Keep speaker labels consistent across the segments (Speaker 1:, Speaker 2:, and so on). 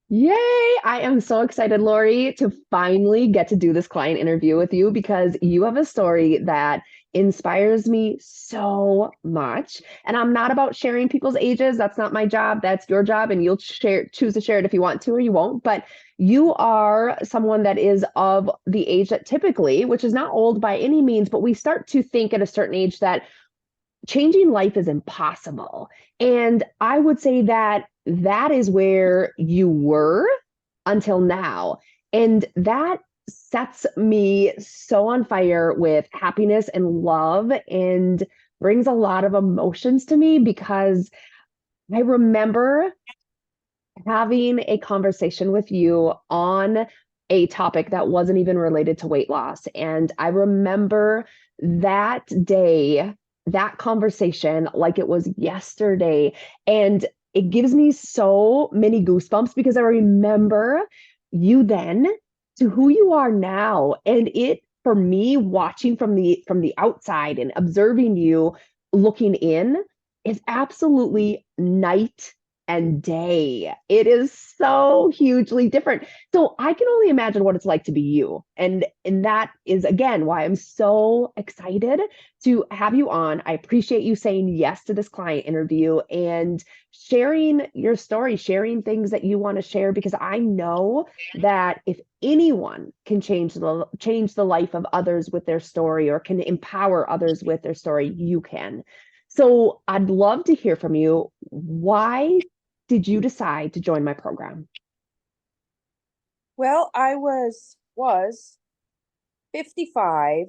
Speaker 1: Yay! I am so excited, Lori, to finally get to do this client interview with you because you have a story that inspires me so much. And I'm not about sharing people's ages. That's not my job. That's your job. And you'll choose to share it if you want to or you won't. But you are someone that is of the age that typically, which is not old by any means, but we start to think at a certain age that changing life is impossible. And I would say that that is where you were until now. And that sets me so on fire with happiness and love and brings a lot of emotions to me because I remember having a conversation with you on a topic that wasn't even related to weight loss. And I remember that day, that conversation like it was yesterday. And it gives me so many goosebumps because I remember you then to who you are now. And it, for me, watching from the outside and observing you looking in is absolutely night and day. It is so hugely different. So I can only imagine what it's like to be you. And that is again why I'm so excited to have you on. I appreciate you saying yes to this client interview and sharing your story, sharing things that you want to share because I know that if anyone can change the life of others with their story or can empower others with their story, you can. So I'd love to hear from you. Why did you decide to join my program?
Speaker 2: Well, I was 55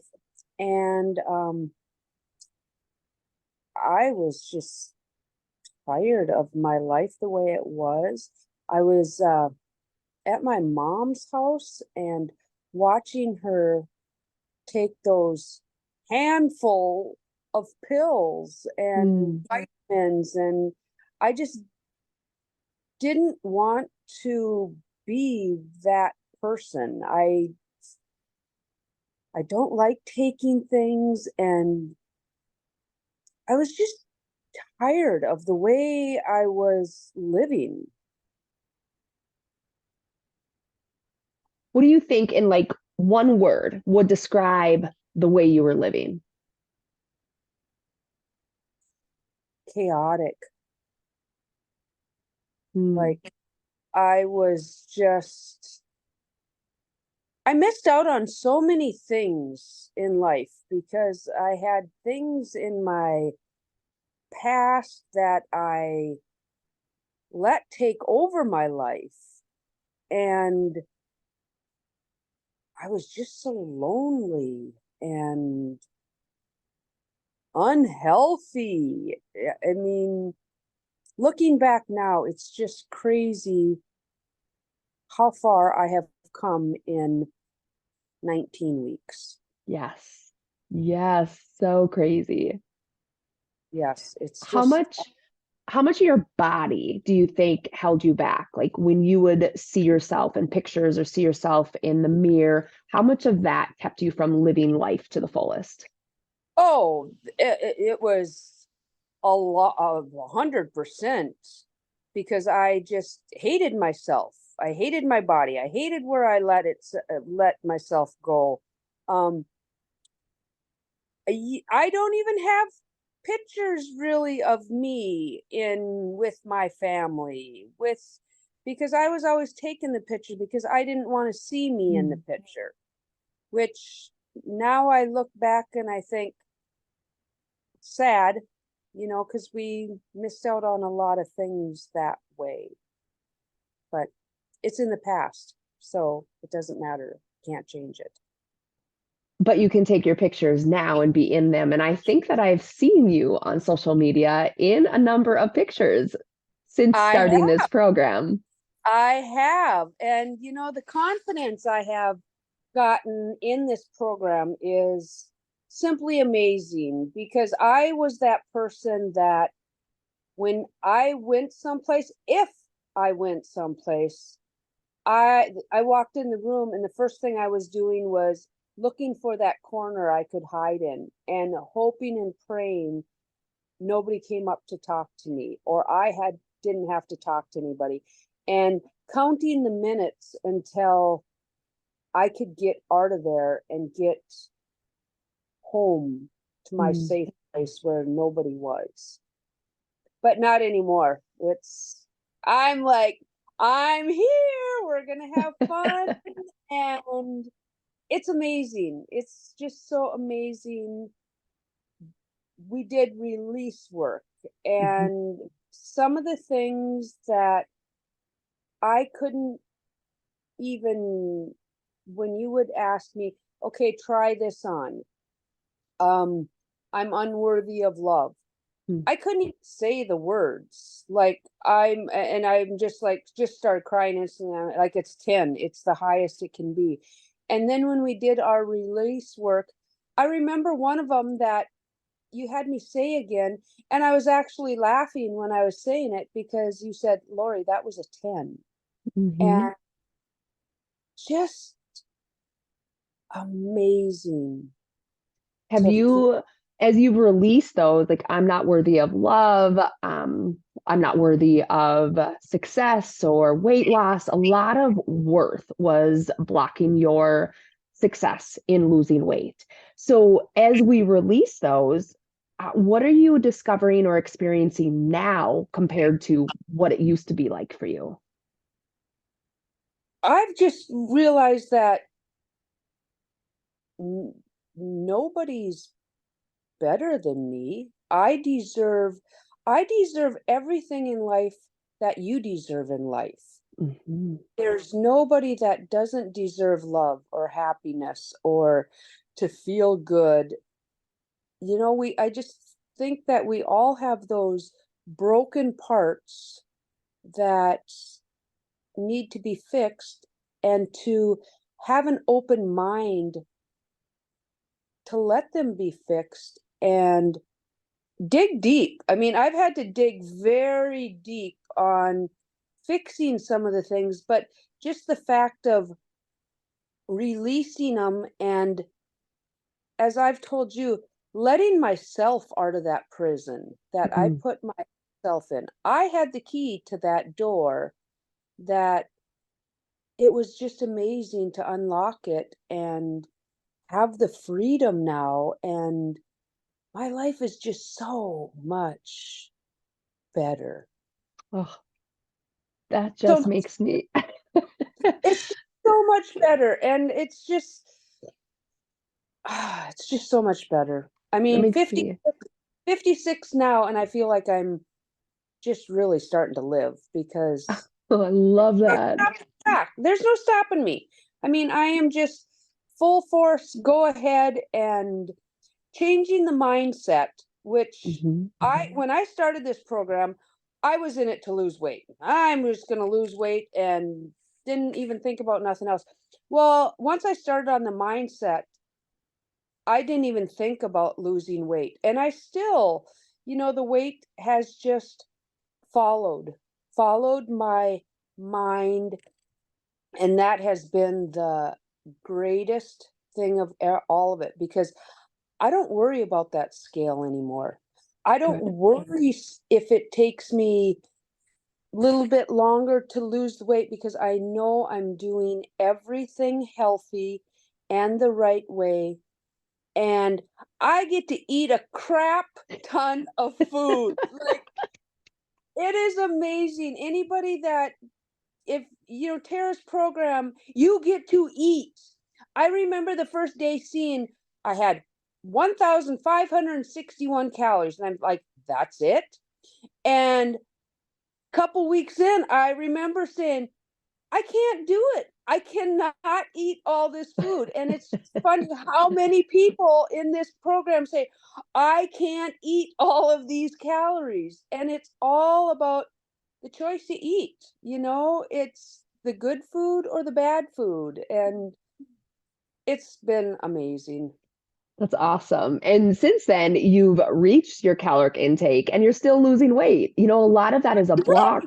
Speaker 2: and I was just tired of my life the way it was. I was at my mom's house and watching her take those handful of pills and
Speaker 1: Mm.
Speaker 2: vitamins, and I just didn't want to be that person. I don't like taking things, and I was just tired of the way I was living.
Speaker 1: What do you think in like one word would describe the way you were living?
Speaker 2: Chaotic.
Speaker 1: Mm.
Speaker 2: Like I was just, I missed out on so many things in life because I had things in my past that I let take over my life. And I was just so lonely and unhealthy. I mean, looking back now, it's just crazy how far I have come in 19 weeks.
Speaker 1: Yes. Yes. So crazy.
Speaker 2: Yes, it's
Speaker 1: How
Speaker 2: just,
Speaker 1: much how much of your body do you think held you back? Like when you would see yourself in pictures or see yourself in the mirror, how much of that kept you from living life to the fullest?
Speaker 2: oh, it was a lot of 100% because I just hated myself. I hated my body. I hated where I let myself go. Um, I don't even have pictures really of me in with my family with because I was always taking the picture because I didn't want to see me in the
Speaker 1: Mm.
Speaker 2: picture, which now I look back and I think sad, because we missed out on a lot of things that way. But it's in the past, so it doesn't matter. Can't change it.
Speaker 1: But you can take your pictures now and be in them. And I think that I've seen you on social media in a number of pictures since
Speaker 2: I
Speaker 1: starting this
Speaker 2: have,
Speaker 1: program.
Speaker 2: I have, and the confidence I have gotten in this program is simply amazing because I was that person that when I went someplace, if I went someplace, I walked in the room and the first thing I was doing was looking for that corner I could hide in and hoping and praying nobody came up to talk to me or I had didn't have to talk to anybody. And counting the minutes until I could get out of there and get home to my
Speaker 1: Mm.
Speaker 2: safe place where nobody was. But not anymore. I'm like, I'm here. We're going to have fun. And it's amazing. It's just so amazing. We did release work,
Speaker 1: Mhm.
Speaker 2: and some of the things that I couldn't even, when you would ask me, okay, try this on. Um, I'm unworthy of love.
Speaker 1: Mm.
Speaker 2: I couldn't even say the words. Like I'm just like, just started crying instantly. Like it's 10, it's the highest it can be. And then when we did our release work, I remember one of them that you had me say again, and I was actually laughing when I was saying it because you said, Lori, that was a 10.
Speaker 1: Mhm.
Speaker 2: And just amazing
Speaker 1: Have
Speaker 2: to feel.
Speaker 1: you, as you've released those, like I'm not worthy of love, I'm not worthy of success or weight loss, a lot of worth was blocking your success in losing weight. So as we release those, what are you discovering or experiencing now compared to what it used to be like for you?
Speaker 2: I've just realized that n- nobody's better than me. I deserve everything in life that you deserve in life.
Speaker 1: Mhm.
Speaker 2: There's nobody that doesn't deserve love or happiness or to feel good. I just think that we all have those broken parts that need to be fixed, and to have an open mind to let them be fixed and dig deep. I mean, I've had to dig very deep on fixing some of the things, but just the fact of releasing them, and as I've told you, letting myself out of that prison that I
Speaker 1: Mhm.
Speaker 2: put myself in. I had the key to that door, that it was just amazing to unlock it and have the freedom now. And my life is just so much better.
Speaker 1: Oh, that just
Speaker 2: So
Speaker 1: makes me,
Speaker 2: it's just so much better. And it's just so much better. I
Speaker 1: that
Speaker 2: mean,
Speaker 1: makes me,
Speaker 2: 56 now, and I feel like I'm just really starting to live because
Speaker 1: oh, I love that.
Speaker 2: there's no stopping me. I mean, I am just full force, go ahead and changing the mindset, which
Speaker 1: Mhm.
Speaker 2: when I started this program, I was in it to lose weight. I'm just going to lose weight and didn't even think about nothing else. Well, once I started on the mindset, I didn't even think about losing weight. And I still, the weight has just followed my mind. And that has been the greatest thing of all of it, because I don't worry about that scale anymore. I don't
Speaker 1: Good.
Speaker 2: worry if it takes me a little bit longer to lose the weight, because I know I'm doing everything healthy and the right way. And I get to eat a crap ton of food. Like, it is amazing. Anybody that, if Tara's program, you get to eat. I remember the first day seeing I had 1,561 calories, and I'm like, that's it. And a couple weeks in, I remember saying, I can't do it. I cannot eat all this food. And it's funny how many people in this program say, I can't eat all of these calories. And it's all about the choice to eat. It's the good food or the bad food. And it's been amazing.
Speaker 1: That's awesome. And since then, you've reached your caloric intake and you're still losing weight. A lot of that is a block.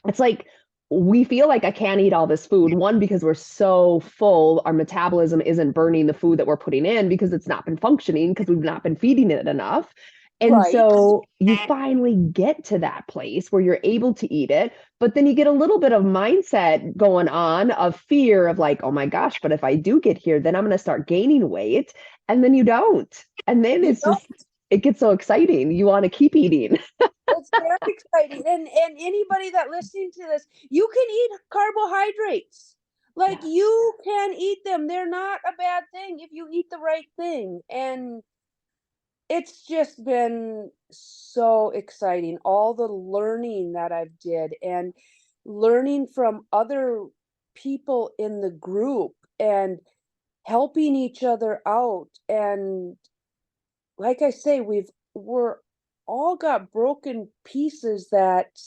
Speaker 1: It's like we feel like I can't eat all this food. One, because we're so full, our metabolism isn't burning the food that we're putting in because it's not been functioning because we've not been feeding it enough. And
Speaker 2: Right.
Speaker 1: so you finally get to that place where you're able to eat it, but then you get a little bit of mindset going on of fear of like, oh my gosh, but if I do get here, then I'm going to start gaining weight. And then you don't. And then
Speaker 2: You
Speaker 1: it's just, it gets so exciting. You want to keep eating.
Speaker 2: It's very exciting. And anybody that listening to this, you can eat carbohydrates. Like
Speaker 1: Yes.
Speaker 2: you can eat them. They're not a bad thing if you eat the right thing. And it's just been so exciting. All the learning that I've did and learning from other people in the group and helping each other out. And like I say, we're all got broken pieces that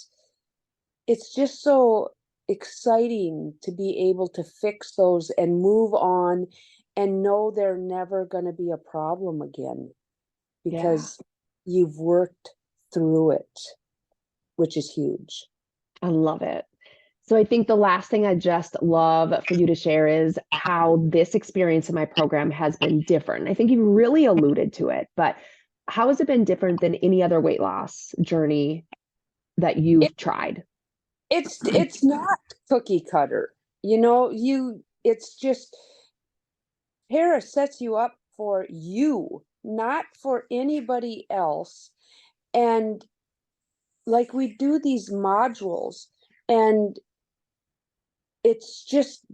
Speaker 2: it's just so exciting to be able to fix those and move on and know they're never going to be a problem again
Speaker 1: Yeah.
Speaker 2: because you've worked through it, which is huge.
Speaker 1: I love it. So I think the last thing I just love for you to share is how this experience in my program has been different. I think you really alluded to it, but how has it been different than any other weight loss journey that
Speaker 2: It,
Speaker 1: you've tried?
Speaker 2: it's not cookie cutter. It's just Paris sets you up for you, not for anybody else. And like we do these modules and it's just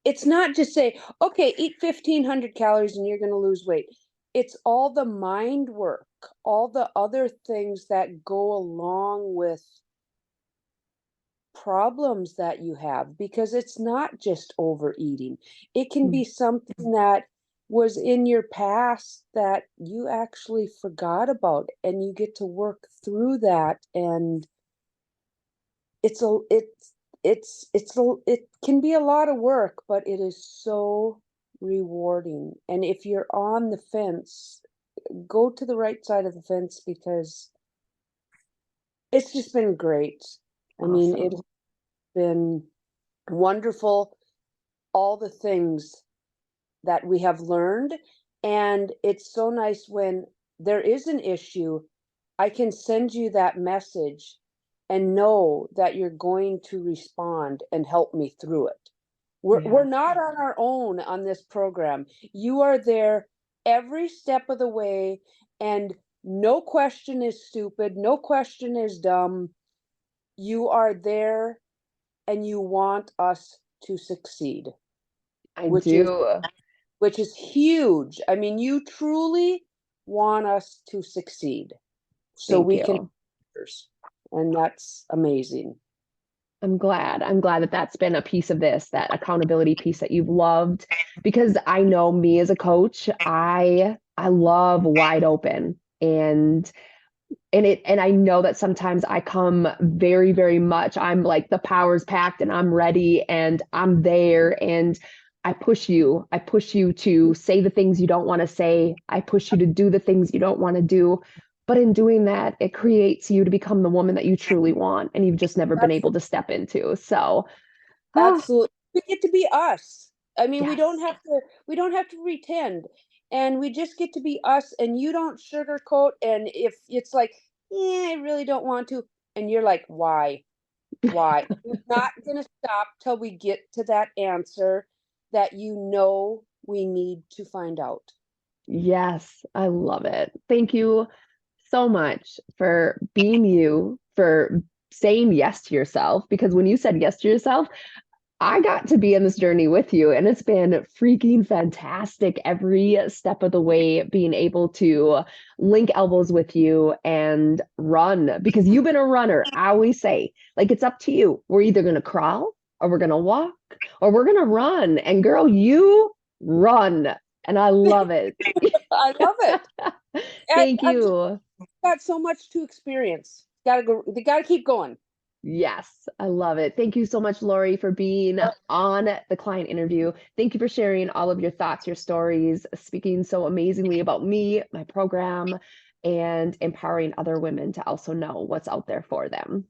Speaker 2: it's not just say, okay, eat 1,500 calories and you're going to lose weight. It's all the mind work, all the other things that go along with problems that you have, because it's not just overeating. It can
Speaker 1: Mm.
Speaker 2: be something that was in your past that you actually forgot about, and you get to work through that. And it's a it can be a lot of work, but it is so rewarding. And if you're on the fence, go to the right side of the fence because it's just been great. I mean, it's
Speaker 1: Awesome.
Speaker 2: been wonderful, all the things that we have learned. And it's so nice when there is an issue, I can send you that message and know that you're going to respond and help me through it. We're
Speaker 1: Yeah,
Speaker 2: not on our own on this program. You are there every step of the way, and no question is stupid, no question is dumb. You are there and you want us to succeed,
Speaker 1: I
Speaker 2: which is
Speaker 1: do.
Speaker 2: which is huge. I mean, you truly want us to succeed so
Speaker 1: Thank
Speaker 2: we can,
Speaker 1: you.
Speaker 2: and that's amazing.
Speaker 1: I'm glad. I'm glad that that's been a piece of this, that accountability piece that you've loved, because I know me as a coach, I love wide open and I know that sometimes I come very, very much, I'm like the power's packed and I'm ready and I'm there and I push you to say the things you don't want to say. I push you to do the things you don't want to do. But in doing that, it creates you to become the woman that you truly want and you've just never been
Speaker 2: That's
Speaker 1: able to step into. So, ah,
Speaker 2: absolutely. We get to be us. I mean,
Speaker 1: yes.
Speaker 2: we don't have to pretend. And we just get to be us, and you don't sugarcoat. And if it's like, yeah, I really don't want to, and you're like, why? Why? We're not gonna stop till we get to that answer that we need to find out.
Speaker 1: Yes, I love it. Thank you so much for being you, for saying yes to yourself. Because when you said yes to yourself, I got to be in this journey with you, and it's been freaking fantastic every step of the way, being able to link elbows with you and run because you've been a runner. I always say, like, it's up to you. We're either going to crawl or we're going to walk or we're going to run. And girl, you run, and I love it.
Speaker 2: I love it.
Speaker 1: Thank
Speaker 2: I've just
Speaker 1: you.
Speaker 2: got so much to experience. Gotta go. They gotta keep going.
Speaker 1: Yes, I love it. Thank you so much, Lori, for being on the client interview. Thank you for sharing all of your thoughts, your stories, speaking so amazingly about me, my program, and empowering other women to also know what's out there for them.